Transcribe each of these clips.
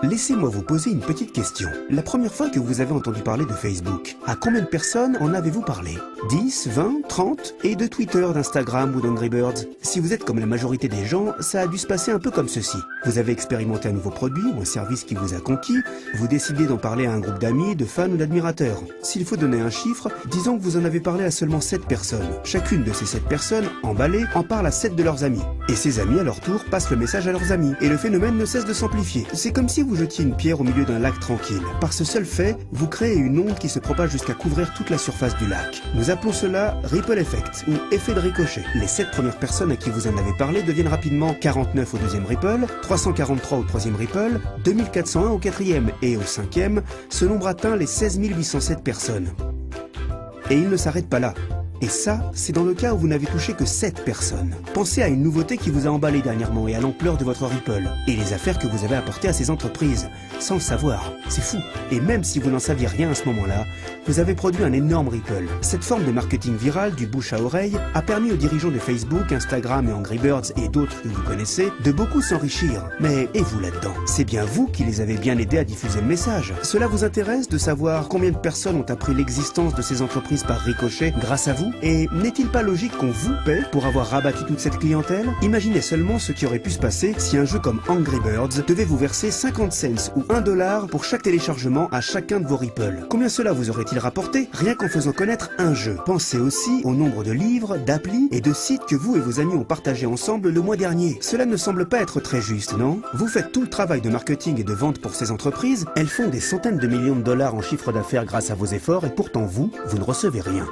Laissez-moi vous poser une petite question. La première fois que vous avez entendu parler de Facebook, à combien de personnes en avez-vous parlé? 10, 20, 30? Et de Twitter, d'Instagram ou d'Angry Birds? Si vous êtes comme la majorité des gens, ça a dû se passer un peu comme ceci. Vous avez expérimenté un nouveau produit ou un service qui vous a conquis, vous décidez d'en parler à un groupe d'amis, de fans ou d'admirateurs. S'il faut donner un chiffre, disons que vous en avez parlé à seulement 7 personnes. Chacune de ces 7 personnes, emballées, en parle à 7 de leurs amis. Et ces amis, à leur tour, passent le message à leurs amis. Et le phénomène ne cesse de s'amplifier. C'est comme si vous jetiez une pierre au milieu d'un lac tranquille. Par ce seul fait, vous créez une onde qui se propage jusqu'à couvrir toute la surface du lac. Nous appelons cela Ripple Effect, ou effet de ricochet. Les 7 premières personnes à qui vous en avez parlé deviennent rapidement 49 au deuxième Ripple, 343 au troisième Ripple, 2401 au quatrième et au cinquième. Ce nombre atteint les 16 807 personnes. Et il ne s'arrête pas là. Et ça, c'est dans le cas où vous n'avez touché que 7 personnes. Pensez à une nouveauté qui vous a emballé dernièrement et à l'ampleur de votre Ripple. Et les affaires que vous avez apportées à ces entreprises, sans le savoir. C'est fou. Et même si vous n'en saviez rien à ce moment-là, vous avez produit un énorme Ripple. Cette forme de marketing viral, du bouche à oreille, a permis aux dirigeants de Facebook, Instagram et Angry Birds et d'autres que vous connaissez, de beaucoup s'enrichir. Mais et vous là-dedans? C'est bien vous qui les avez bien aidés à diffuser le message. Cela vous intéresse de savoir combien de personnes ont appris l'existence de ces entreprises par ricochet grâce à vous? Et n'est-il pas logique qu'on vous paie pour avoir rabattu toute cette clientèle? Imaginez seulement ce qui aurait pu se passer si un jeu comme Angry Birds devait vous verser 50 cents ou $1 pour chaque téléchargement à chacun de vos Ripple. Combien cela vous aurait-il rapporté rien qu'en faisant connaître un jeu? Pensez aussi au nombre de livres, d'applis et de sites que vous et vos amis ont partagé ensemble le mois dernier. Cela ne semble pas être très juste, non? Vous faites tout le travail de marketing et de vente pour ces entreprises, elles font des centaines de millions de dollars en chiffre d'affaires grâce à vos efforts et pourtant vous ne recevez rien.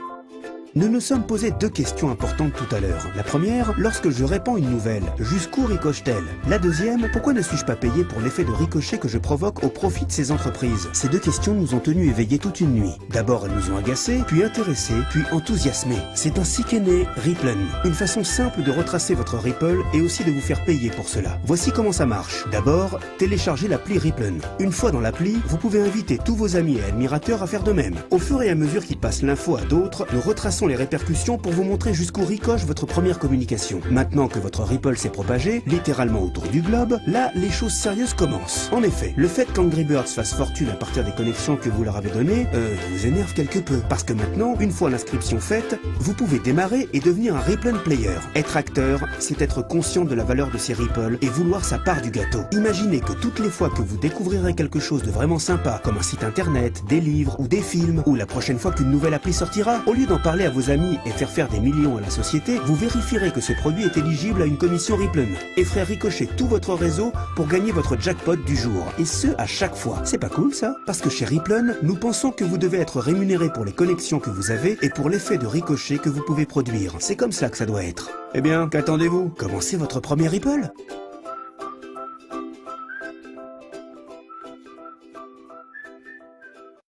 Nous nous sommes posé 2 questions importantes tout à l'heure. La première, lorsque je répands une nouvelle, jusqu'où ricoche-t-elle? La deuxième, pourquoi ne suis-je pas payé pour l'effet de ricochet que je provoque au profit de ces entreprises? Ces 2 questions nous ont tenus éveillés toute une nuit. D'abord, elles nous ont agacés, puis intéressés, puis enthousiasmés. C'est ainsi qu'est né Ripplen, une façon simple de retracer votre Ripple et aussi de vous faire payer pour cela. Voici comment ça marche. D'abord, téléchargez l'appli Ripplen. Une fois dans l'appli, vous pouvez inviter tous vos amis et admirateurs à faire de même. Au fur et à mesure qu'ils passent l'info à d'autres, nous retraçons les répercussions pour vous montrer jusqu'où ricoche votre première communication. Maintenant que votre Ripple s'est propagé, littéralement autour du globe, là, les choses sérieuses commencent. En effet, le fait qu'Angry Birds fasse fortune à partir des connexions que vous leur avez données, vous énerve quelque peu. Parce que maintenant, une fois l'inscription faite, vous pouvez démarrer et devenir un Ripplen player. Être acteur, c'est être conscient de la valeur de ces Ripple et vouloir sa part du gâteau. Imaginez que toutes les fois que vous découvrirez quelque chose de vraiment sympa, comme un site internet, des livres ou des films, ou la prochaine fois qu'une nouvelle appli sortira, au lieu d'en parler à vos amis et faire des millions à la société, vous vérifierez que ce produit est éligible à une commission Ripplen et ferez ricocher tout votre réseau pour gagner votre jackpot du jour. Et ce, à chaque fois. C'est pas cool ça? Parce que chez Ripplen, nous pensons que vous devez être rémunéré pour les connexions que vous avez et pour l'effet de ricochet que vous pouvez produire. C'est comme ça que ça doit être. Eh bien, qu'attendez-vous? Commencez votre premier Ripple.